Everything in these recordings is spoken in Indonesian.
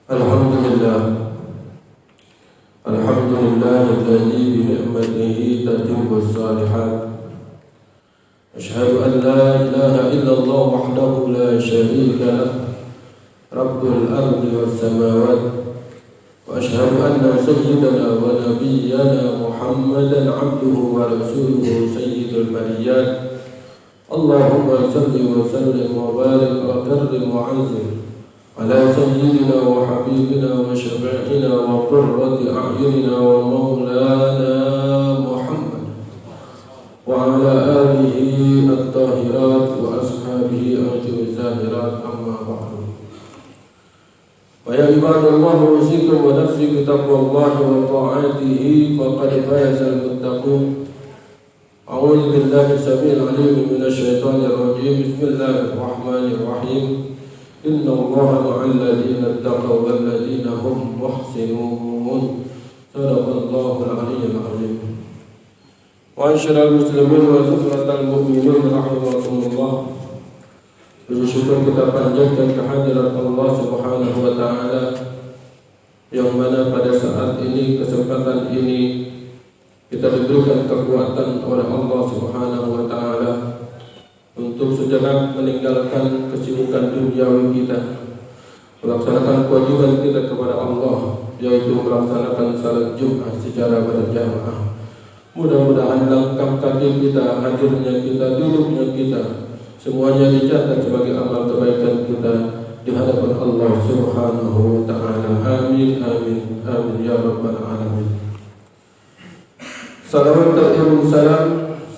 Alhamdulillah alladzi bi ni'matihi tatimmu shalihat. Asyhadu an la ilaha illallah wahdahu la syarika lah, rabbul ardi was samawati. Wa asyhadu anna sayyidana wa nabiyyana Muhammadan abduhu wa rasuluhu sayyidul bariyat. Allahumma salli wa sallim wa barik wa karrim wa azim ala sayyidina wa habibina wa syafi'ina wa qurrati a'yunina wa maulana Muhammad wa ala alihi at-tahirat wa ashabihi al-zahirat, amma ba'du. Wa ya ibadallah, usikum wa nafsi bitaqwallahi wa ta'atihi faqad faza al-muttaqun. A'udzu billahi as-sami'il 'alim minasy syaithanir rajim. Bismillahir rahmanir rahim. Inna Allaha ma'al ladzina ittaqaw wal ladzina hum muhsinun. Sadaqallahul 'aliyyul 'azim. Ma'asyiral muslimin wa zumratal mu'minin rahimakumullah. Bersyukur kita panjatkan kehadirat Allah Subhanahu wa taala yang mana pada saat ini, kesempatan ini kita diberikan kekuatan oleh Allah Subhanahu wa taala untuk sejenak meninggalkan kesibukan duniawi kita, melaksanakan kewajiban kita kepada Allah, yaitu melaksanakan salat Jumat secara berjamaah. Mudah-mudahan langkah kaki kita, hadirnya kita, duduknya kita, semuanya dicatat sebagai amal kebaikan kita di hadapan Allah Subhanahu wa taala. Amin amin amin ya rabbal alamin. Salawat dan salam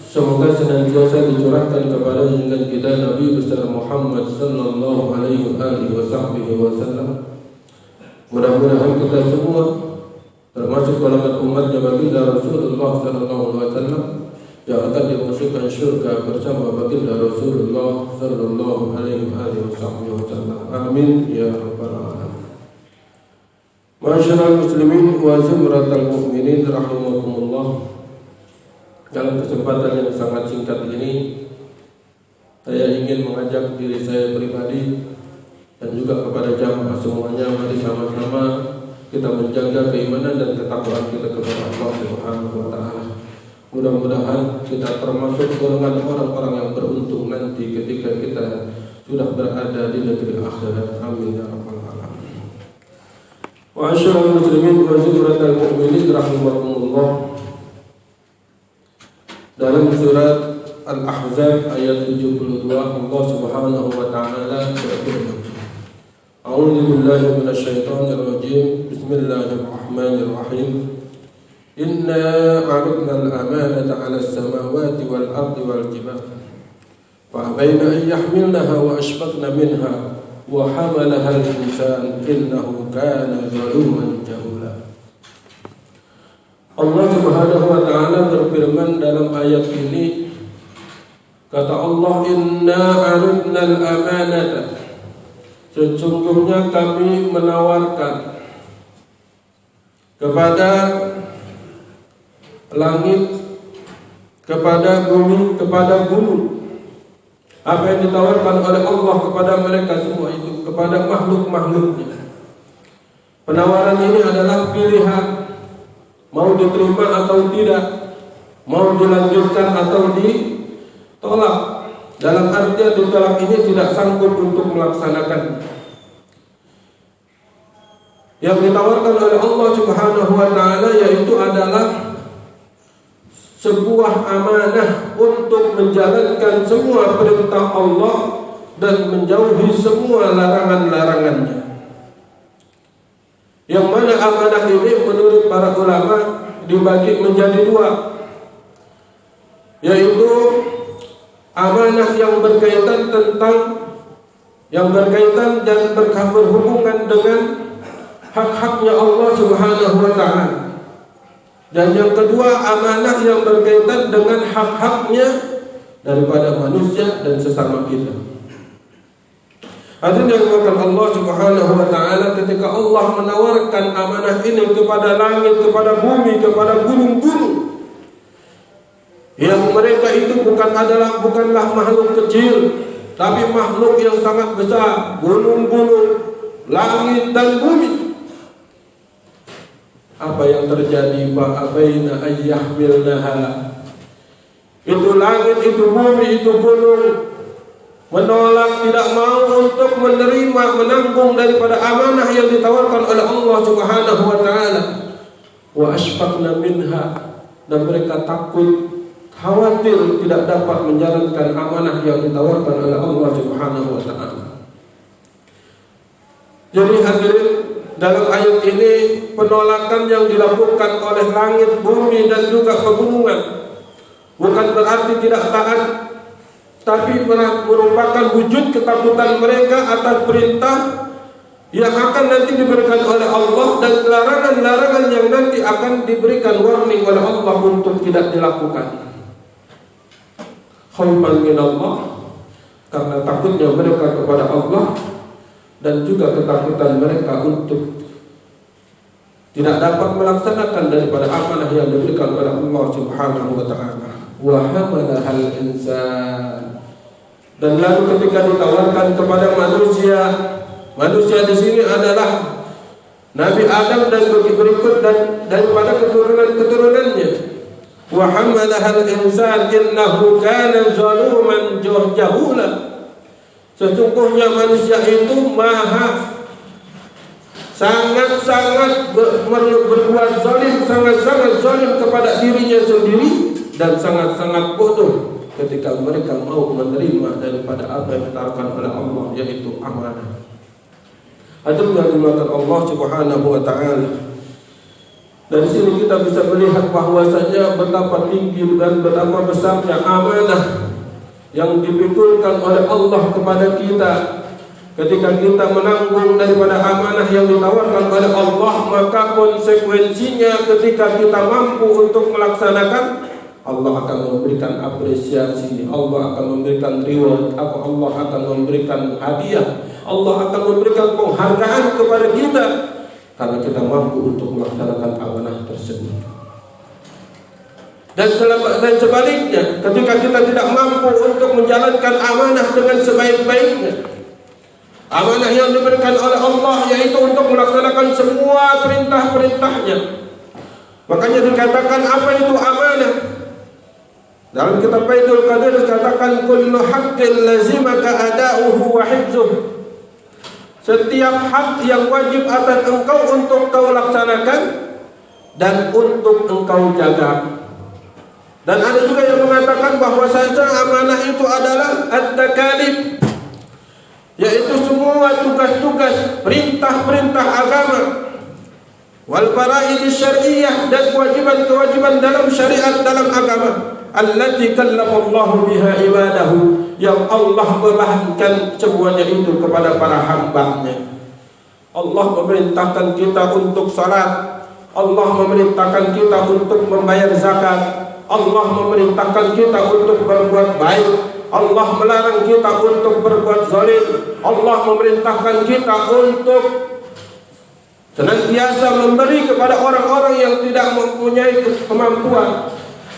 semoga senantiasa dicurahkan kepada junjungan kita Nabi besar Muhammad sallallahu alaihi wasallam. Mudah-mudahan kita semua termasuk golongan umatnya baginda Rasulullah sallallahu alaihi wasallam yang akan dimasukkan syurga bersama baginda Rasulullah sallallahu alaihi wasallam. Amin ya rabbal alamin. Ma'asyiral muslimin wa zumratal mu'minin rahimakumullah. Dalam kesempatan yang sangat singkat ini, saya ingin mengajak diri saya pribadi dan juga kepada jamaah semuanya, mari sama-sama kita menjaga keimanan dan ketakwaan kita kepada Allah Subhanahu wa taala. Mudah-mudahan kita termasuk golongan orang-orang yang beruntung nanti ketika kita sudah berada di negeri akhirat. Amin ya rabbal alamin. Wa asyhadu muslimin wa zumratal mu'minin rahimakumullah. Dalam surat Al-Ahzab ayat 72 Allah Subhanahu wa taala berfirman, A'udzu billahi minasyaitonir rajim. Bismillahirrahmanirrahim. Inna 'aradna al-amanata 'ala as-samawati wal ardi wal jibali fa abayna an yahmilnaha wa ashfaqna minha wa hamalaha al-insan innahu kana zaluman jahula. Allah Subhanahu wa taala berfirman dalam ayat ini, kata Allah, inna 'aradna al-amanata, sesungguhnya kami menawarkan kepada langit, kepada bumi, kepada gunung. Apa yang ditawarkan oleh Allah kepada mereka semua itu, kepada makhluk-makhluknya. Penawaran ini adalah pilihan, mau diterima atau tidak, mau dilanjutkan atau ditolak. Dalam artian ditolak ini tidak sanggup untuk melaksanakan. Yang ditawarkan oleh Allah Subhanahu wa taala yaitu adalah sebuah amanah untuk menjalankan semua perintah Allah dan menjauhi semua larangan-larangannya. Yang mana amanah ini menurut para ulama dibagi menjadi dua, yaitu amanah yang berkaitan dan berhubungan dengan hak-haknya Allah Subhanahu wa taala. Dan yang kedua, amanah yang berkaitan dengan hak-haknya daripada manusia dan sesama kita. Hadirin yang dimuliakan Allah Subhanahu wa taala, ketika Allah menawarkan amanah ini kepada langit, kepada bumi, kepada gunung-gunung, yang mereka itu bukanlah makhluk kecil, tapi makhluk yang sangat besar, gunung-gunung, langit dan bumi. apa yang terjadi? Fa'abaina ayyahmilnaha. Itu langit, itu bumi, itu gunung menolak, tidak mau untuk menerima, menanggung daripada amanah yang ditawarkan oleh Allah Subhanahu wa taala. Wa asfaqna minha, dan mereka takut, khawatir tidak dapat menjalankan amanah yang ditawarkan oleh Allah Subhanahu wa taala. Jadi hadirin, dalam ayat ini penolakan yang dilakukan oleh langit, bumi dan juga pegunungan bukan berarti tidak taat, tapi merupakan wujud ketakutan mereka atas perintah yang akan nanti diberikan oleh Allah dan larangan-larangan yang nanti akan diberikan warning oleh Allah untuk tidak dilakukan. Khaufan min Allah, karena takutnya mereka kepada Allah, dan juga ketakutan mereka untuk tidak dapat melaksanakan daripada amanah yang diberikan oleh Allah Subhanahu wa taala. Wa hamalahal insan. Dan lalu ketika ditawarkan kepada manusia di sini adalah Nabi Adam dan berikut dan daripada keturunan-keturunannya. Wa hamalahal insan innahu kana zaluman jahula. Sesungguhnya manusia itu sangat-sangat berbuat zalim, sangat-sangat zalim kepada dirinya sendiri dan sangat-sangat bodoh ketika mereka mau menerima daripada apa yang ditawarkan oleh Allah, yaitu amanah. Hadirin yang dimuliakan Allah Subhanahu wa taala. Dari sini kita bisa melihat bahwasanya betapa tinggi dan betapa besarnya amanah yang dipikulkan oleh Allah kepada kita. Ketika kita menanggung daripada amanah yang ditawarkan oleh Allah, maka konsekuensinya ketika kita mampu untuk melaksanakan, Allah akan memberikan apresiasi, Allah akan memberikan reward, Allah akan memberikan hadiah, Allah akan memberikan penghargaan kepada kita karena kita mampu untuk melaksanakan amanah tersebut. Dan sebaliknya, ketika kita tidak mampu untuk menjalankan amanah dengan sebaik-baiknya, amanah yang diberikan oleh Allah yaitu untuk melaksanakan semua perintah-perintahnya. Makanya dikatakan apa itu amanah? Dalam kitab Baitul Qadir dikatakan kullu haqqin lazimaka ada'uhu wa hifzuh. Setiap hak yang wajib atas engkau untuk kau laksanakan dan untuk engkau jaga. Dan ada juga yang mengatakan bahwasanya amanah itu adalah at-takalif, yaitu semua tugas-tugas perintah-perintah agama, wal faraid syar'iyyah, dan kewajiban-kewajiban dalam syariat dalam agama, allati kallamallahu biha ibadahu, yang Allah bebankan semuanya itu kepada para hamba-Nya. Allah memerintahkan kita untuk salat, Allah memerintahkan kita untuk membayar zakat, Allah memerintahkan kita untuk berbuat baik, Allah melarang kita untuk berbuat zalim, Allah memerintahkan kita untuk senantiasa memberi kepada orang-orang yang tidak mempunyai kemampuan.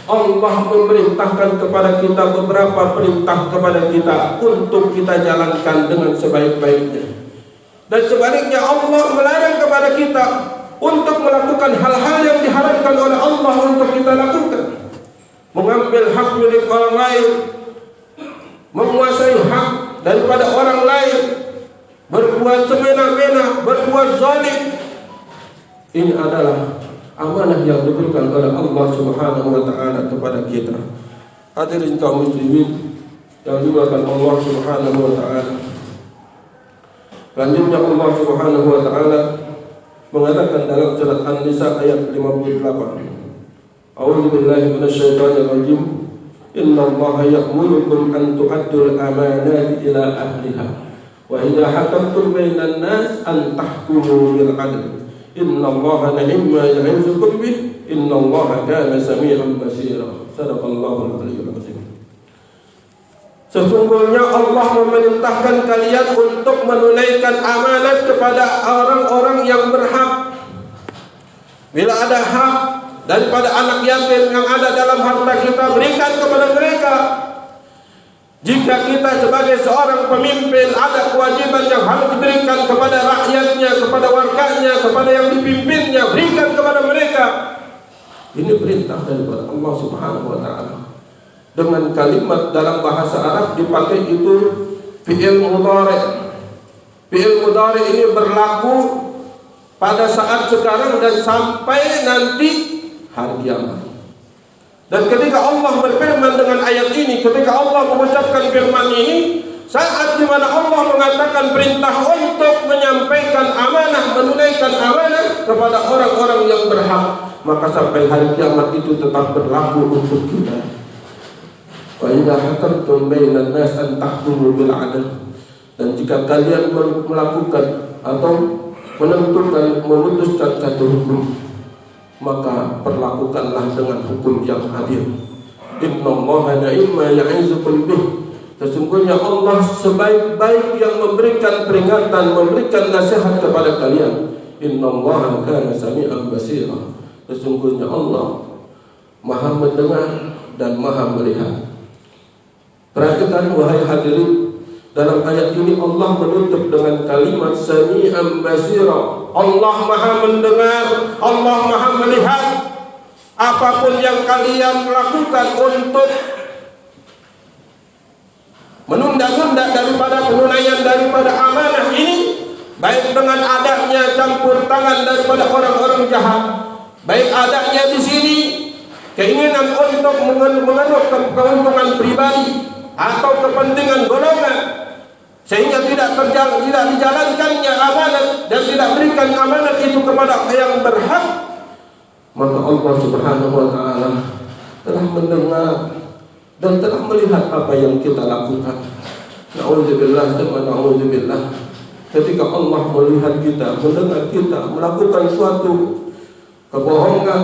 Allah memerintahkan kepada kita beberapa perintah kepada kita untuk kita jalankan dengan sebaik-baiknya. Dan sebaliknya Allah melarang kepada kita untuk melakukan hal-hal yang diharamkan oleh Allah untuk kita lakukan. Mengambil hak milik orang lain, menguasai hak daripada orang lain, berbuat semena-mena, berbuat zalim. Ini adalah amanah yang diberikan oleh Allah Subhanahu wa taala kepada kita. Hadirin kaum muslimin yang dimuliakan Allah Subhanahu wa taala. Selanjutnya Allah Subhanahu wa taala mengatakan dalam surat An-Nisa ayat 58. A'udzu billahi minasyaitonir rajim. Innallaha ya'murukum an tu'addul amanati ila ahliha wa idza hakamtum bainan nas an tahkumu bil 'adl. Innallaha ni'ma ya'izukum bih. Innallaha kana samii'an basira. Shadaqallahul 'aliyyul 'azim. Sesungguhnya Allah memerintahkan kalian untuk menunaikan amanat kepada orang-orang yang berhak. Bila ada hak daripada anak yatim yang ada dalam harta kita, berikan kepada mereka. Jika kita sebagai seorang pemimpin ada kewajiban yang harus diberikan kepada rakyatnya, kepada warganya, kepada yang dipimpinnya, berikan kepada mereka. Ini perintah daripada Allah Subhanahu wa taala. Dengan kalimat dalam bahasa Arab dipakai itu fi'il mudhari'. Fi'il mudhari' ini berlaku pada saat sekarang dan sampai nanti hari kiamat. Dan ketika Allah berfirman dengan ayat ini, ketika Allah mengucapkan firman ini, saat di mana Allah mengatakan perintah untuk menyampaikan amanah, menunaikan amanah kepada orang-orang yang berhak, maka sampai hari kiamat itu tetap berlaku untuk kita. Wa idza hakamtum bainan nas an tahkumu bil 'adl. Dan jika kalian melakukan atau menentukan, memutuskan satu hukum, maka perlakukanlah dengan hukum yang adil. Innallaha ni'ma ya'izukum bih. Sesungguhnya Allah sebaik-baik yang memberikan peringatan, memberikan nasihat kepada kalian. Innallaha kana sami'an basira. Sesungguhnya Allah Maha mendengar dan Maha melihat. Perhatikan wahai hadirin, dalam ayat ini Allah menutup dengan kalimat sami'an basira. Allah Maha mendengar, Allah Maha melihat. Apapun yang kalian lakukan untuk menunda-nunda daripada penunaian daripada amanah ini, baik dengan adanya campur tangan daripada orang-orang jahat, baik adanya di sini keinginan untuk mengeruk keuntungan pribadi atau kepentingan golongan, sehingga tidak dijalankannya amanat dan tidak berikan amanat itu kepada yang berhak, maka Allah Subhanahu wa taala telah mendengar dan telah melihat apa yang kita lakukan. Na'udzubillah wa na'udzubillah. Ketika Allah melihat kita, mendengar kita melakukan suatu kebohongan,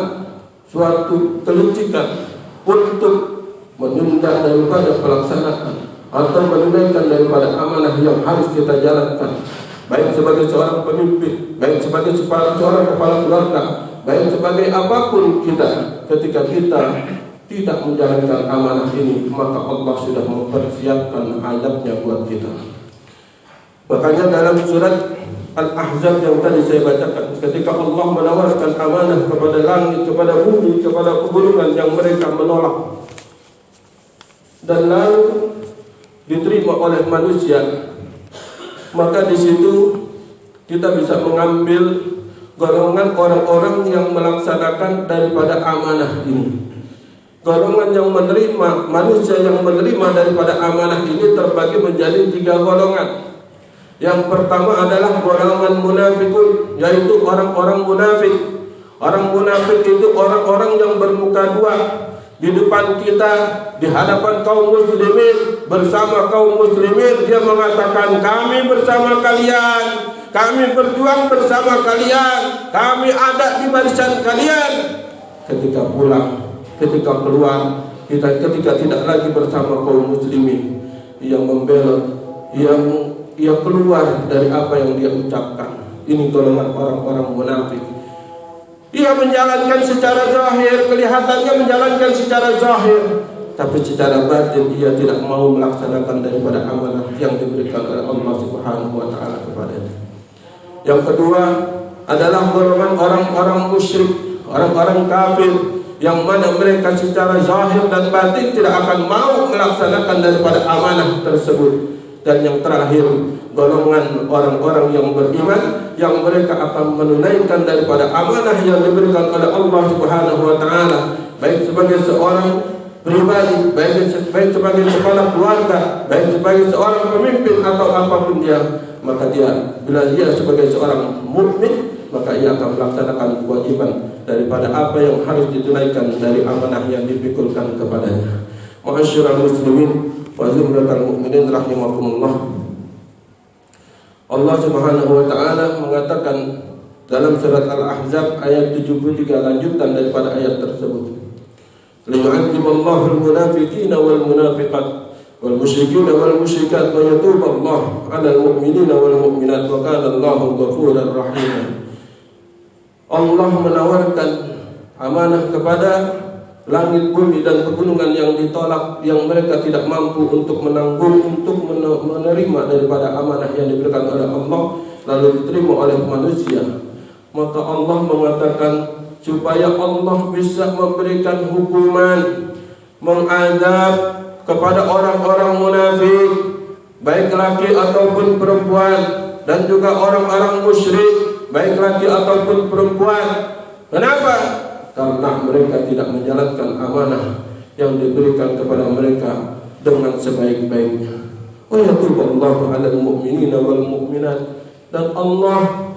suatu kelicikan untuk menunda daripada pelaksanaan atau menunaikan daripada amanah yang harus kita jalankan, baik sebagai seorang pemimpin, baik sebagai seorang kepala keluarga, baik sebagai apapun kita, ketika kita tidak menjalankan amanah ini, maka Allah sudah mempersiapkan azabnya buat kita. Makanya dalam surat Al-Ahzab yang tadi saya bacakan, ketika Allah menawarkan amanah kepada langit, kepada bumi, kepada pegunungan yang mereka menolak, dan lalu diterima oleh manusia, maka di situ kita bisa mengambil golongan orang-orang yang melaksanakan daripada amanah ini. Golongan yang menerima, manusia yang menerima daripada amanah ini terbagi menjadi 3 golongan. Yang pertama adalah golongan munafikun, yaitu orang-orang munafik. Orang munafik itu orang-orang yang bermuka dua. Di depan kita, di hadapan kaum muslimin, bersama kaum muslimin, dia mengatakan kami bersama kalian, kami berjuang bersama kalian, kami ada di barisan kalian. Ketika pulang, ketika keluar, ketika tidak lagi bersama kaum muslimin, ia membelot, ia keluar dari apa yang dia ucapkan. Ini golongan orang-orang munafik. Ia menjalankan secara zahir, kelihatannya menjalankan secara zahir, tapi secara batin ia tidak mau melaksanakan daripada amanah yang diberikan oleh Allah Subhanahu wa taala kepadanya. Yang kedua adalah golongan orang-orang musyrik, orang-orang kafir, yang mana mereka secara zahir dan batin tidak akan mau melaksanakan daripada amanah tersebut. Dan yang terakhir, golongan orang-orang yang beriman, yang mereka akan menunaikan daripada amanah yang diberikan oleh Allah Subhanahu wa taala, baik sebagai seorang pribadi, baik sebagai kepala keluarga, baik sebagai seorang pemimpin atau apapun dia. Maka dia, bila dia sebagai seorang mukmin, maka ia akan melaksanakan kewajiban daripada apa yang harus ditunaikan dari amanah yang dipikulkan kepadanya. Ma'asyiral muslimin wa zumratal mu'minin rahimakumullah. Allah Subhanahu wa taala mengatakan dalam surat Al-Ahzab ayat 73 lanjutan daripada ayat tersebut. Liyu'adziballahu al-munafiqina wal munafiqat wal musyrikina wal musyrikat wa yatuballahu 'alal mu'minina wal mu'minat wa kana Allahu ghafurar rahim. Allah menawarkan amanah kepada langit, bumi dan pegunungan yang ditolak, yang mereka tidak mampu untuk menanggung, untuk menerima daripada amanah yang diberikan oleh Allah lalu diterima oleh manusia. Maka Allah mengatakan supaya Allah bisa memberikan hukuman, mengadab kepada orang-orang munafik, baik laki ataupun perempuan, dan juga orang-orang musyrik, baik laki ataupun perempuan. Kenapa? Karena mereka tidak menjalankan amanah yang diberikan kepada mereka dengan sebaik-baiknya. Wa yatuballahu 'alal mu'minina wal mu'minat, dan Allah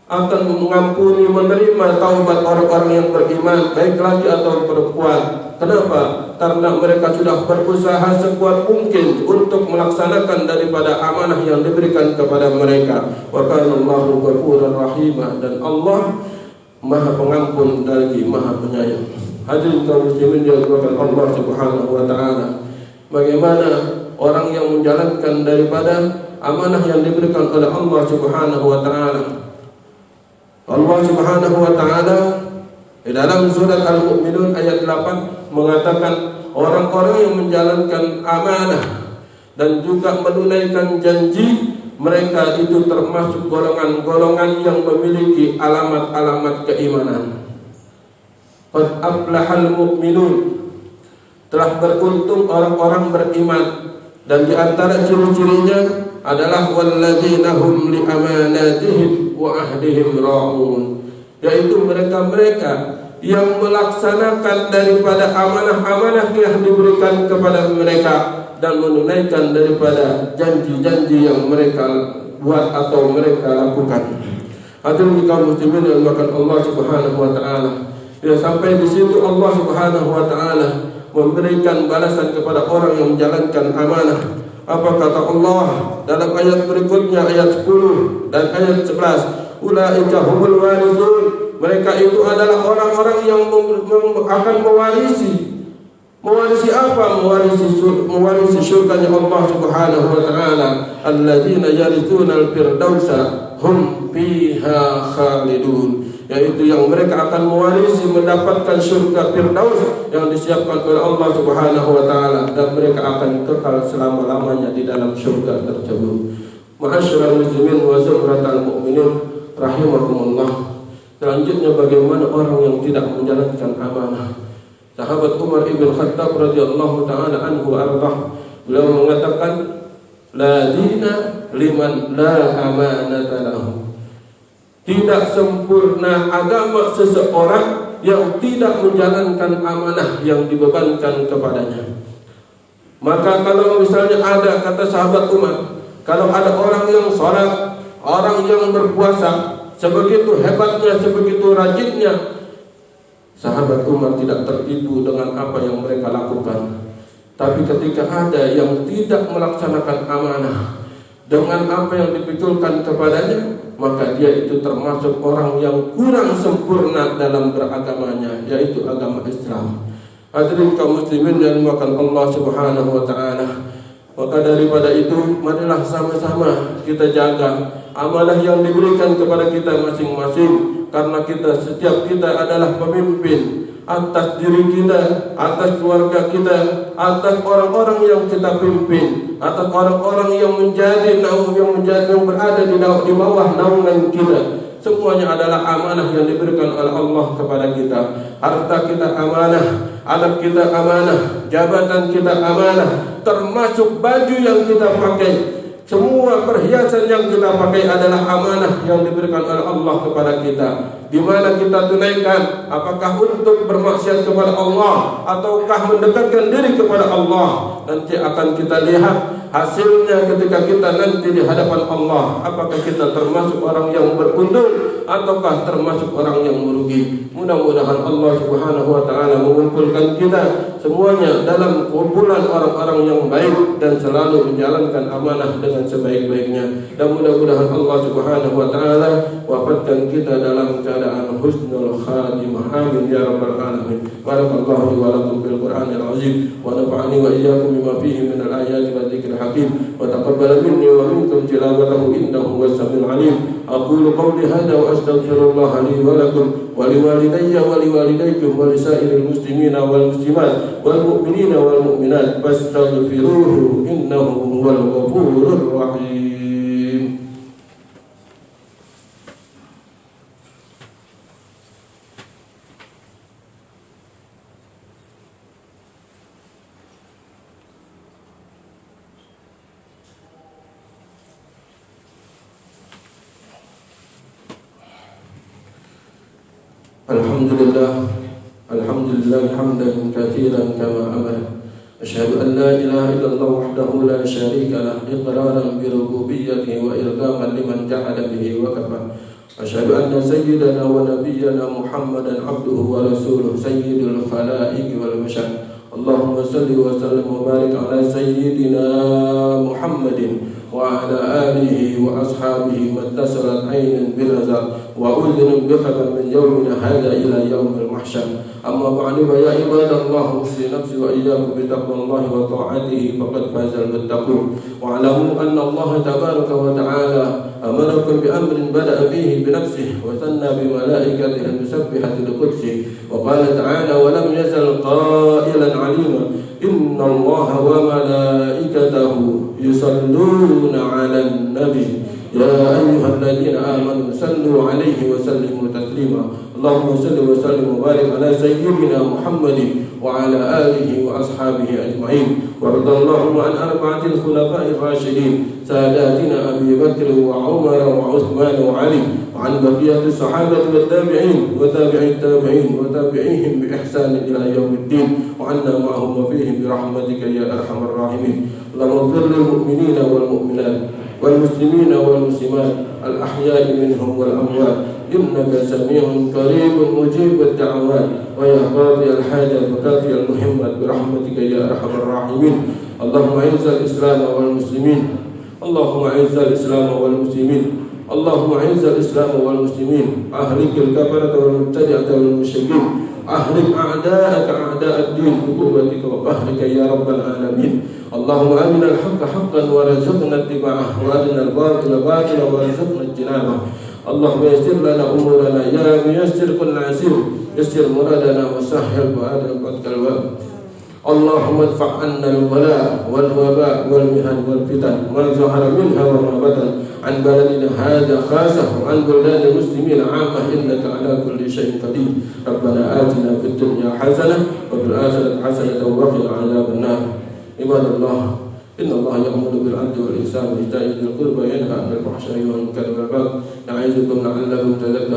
akan mengampuni, menerima taubat orang-orang yang beriman, baik laki atau perempuan. Kenapa? Karena mereka sudah berusaha sekuat mungkin untuk melaksanakan daripada amanah yang diberikan kepada mereka. Wa kana Allahu ghafurur rahim, dan Allah Maha Pengampun lagi Maha Penyayang. Hadirin kaum muslimin yang dirahmati Allah Subhanahu wa taala, bagaimana orang yang menjalankan daripada amanah yang diberikan oleh Allah Subhanahu wa taala. Allah Subhanahu wa taala di dalam surat Al-Mu'minun ayat 8 mengatakan orang-orang yang menjalankan amanah dan juga menunaikan janji, mereka itu termasuk golongan-golongan yang memiliki alamat-alamat keimanan. Qad aflahal mu'minun, telah beruntung orang-orang beriman, dan di antara ciri-cirinya adalah walladzina hum li amanatihim wa ahdihim ra'un, yaitu mereka-mereka yang melaksanakan daripada amanah-amanah yang diberikan kepada mereka dan menunaikan daripada janji-janji yang mereka buat atau mereka lakukan. Hadirin kaum muslimin yang dimuliakan Allah Subhanahu wa taala, ya, sampai di situ Allah Subhanahu wa taala memberikan balasan kepada orang yang menjalankan amanah. Apa kata Allah dalam ayat berikutnya, ayat 10 dan ayat 11? Ulaika humul warithun, mereka itu adalah orang-orang yang akan mewarisi apa? Mewarisi surganya Allah Subhanahu wa taala. Alladzina yarithuna al-firdausa hum fiha khalidun, yaitu yang mereka akan mewarisi, mendapatkan surga Firdaus yang disiapkan oleh Allah Subhanahu wa taala, dan mereka akan kekal selama-lamanya di dalam surga tersebut. Ma'asyiral muslimin wa zumratal mu'minin rahimakumullah. Selanjutnya, bagaimana orang yang tidak menjalankan amanah? Sahabat Umar ibn Khattab radhiyallahu taala anhu ardah, beliau mengatakan, la dina liman la amanata lahu. Tidak sempurna agama seseorang yang tidak menjalankan amanah yang dibebankan kepadanya. Maka kalau misalnya ada, kata sahabat Umar, kalau ada orang yang sholat, orang yang berpuasa, sebegitu hebatnya, sebegitu rajinnya, sahabat Umar tidak tertipu dengan apa yang mereka lakukan. Tapi ketika ada yang tidak melaksanakan amanah dengan apa yang dipikulkan kepadanya, maka dia itu termasuk orang yang kurang sempurna dalam beragamanya, yaitu agama Islam. Hadirin kaum muslimin yang dimuliakan Allah Subhanahu wa taala, maka daripada itu marilah sama-sama kita jaga amanah yang diberikan kepada kita masing-masing, karena setiap kita adalah pemimpin atas diri kita, atas keluarga kita, atas orang-orang yang kita pimpin, atas orang-orang yang berada di bawah naungan kita. Semuanya adalah amanah yang diberikan oleh Allah kepada kita. Harta kita amanah, anak kita amanah, jabatan kita amanah, termasuk baju yang kita pakai. Semua perhiasan yang kita pakai adalah amanah yang diberikan oleh Allah kepada kita. Di mana kita tunaikan? Apakah untuk bermaksiat kepada Allah ataukah mendekatkan diri kepada Allah? Nanti akan kita lihat hasilnya ketika kita nanti di hadapan Allah. Apakah kita termasuk orang yang beruntung ataukah termasuk orang yang merugi? Mudah-mudahan Allah Subhanahu wa taala mengumpulkan kita semuanya dalam kumpulan orang-orang yang baik dan selalu menjalankan amanah dengan sebaik-baiknya. Dan mudah-mudahan Allah Subhanahu wa taala wafatkan kita dalam keadaan husnul khatimah. Amin ya rabbal alamin. Barakallahu li wa lakum bil Qur'anil azim wa nafa'ani wa iyyakum bima fihi min al ayati wa dzikril hakim wa taqabbal minni wa minkum tilawatahu innahu was samiul alim. Aqulu qawli hadha wa astaghfirullah li wa lakum wa liwalidayya wa liwalidaykum wa lisairil muslimina wal muslimat wal mu'minina wal mu'minat fastaghfiruhu innahu huwal ghafurur rahim. Alhamdulillah hamdan katsiran kama amara. Asyhadu an la ilaha illallah wahdahu la syarika lah iqraran bi rububiyyatihi wa irghaman liman ja'ala bihi wa kafa. Asyhadu anna sayyidana wa nabiyyana Muhammadan abduhu wa rasuluhu sayyidul khalaiqi wal bashar. Allahumma salli wa sallim wa barik ala sayyidina Muhammadin wa ala alihi wa ashabihi mattasalat aynin binazar wa udhun biqaban min yawmina hadha ila yawmil mahsyar. Amma ba'du ya ibadallah, usi nafsi wa iyyakum bi taqwallahi wa ta'atihi faqad fazal muttaqun. Wa alamu anna Allah tabaraka wa ta'ala amarakum bi amrin bada'a fihi bi nafsihi wa thanna bi malaikatihi musabbihati li qudsihi wa qala ta'ala wa lam yazal qailan 'alima inna Allah wa malaikatahu yusalluna 'alan nabi ya ayyuhalladzina amanu sallu 'alaihi wa sallimu taslima. Allahumma salli wa sallim wa barik ala sayyidina Muhammadin wa ala alihi wa ashabihi ajma'in. Wa radallahu an arba'atil khulafa'ir rasyidin sadatina Abi Bakr wa Umar wa Uthman wa Ali wa an baqiyatis sahabati wat tabi'in wa tabi'it tabi'in wa tabi'ihim bi ihsan ila yaumiddin wa anna ma'ahum wa fihim bi rahmatika ya arhamar rahimin. Allahumma ighfir lil mu'minina wal mu'minat wal muslimina wal muslimat al ahya'i minhum wal amwat innaka sami'un qaribun mujibud da'awat wa ya qadiyal hajat wa kafiyal muhimmat bi rahmatika ya arhamar rahimin. Allahumma izzal islam wal muslimin, Allahumma izzal islam wal muslimin, Allahumma izzal islam wal muslimin, ahlikil kafarata wal mubtadi'ata wal musyrikin, ahlik a'da'aka a'da'ad din bi quwwatika wa qahrika ya rabbal alamin. Allahumma arina al-haqqa haqqan wa rizqna ittiba'ah wa arina al-batila batilan wa rizqna ijtinabah. Allahumma yassir lana umurana ya muyassir kull asir, yassir muradana wa sahhil ba'da qatkal wa. Allahumma adfa' 'anna al-bala wal waba wal mihan wal fitan ma zahara minha wa ma batan an baladina hadha khasah wa an buladil muslimin 'ammah innaka 'ala kulli syai'in qadir. Rabbana atina fid dunya hasanah wa fil akhirati hasanah wa qina 'adzaban nar. Ibadallah, inna Allah ya'muru bil 'adli wal ihsani wa ita'i dzil qurba wa yanha 'anil fahsya'i wal munkari wal baghi ya'izukum la'allakum tadhakkarun.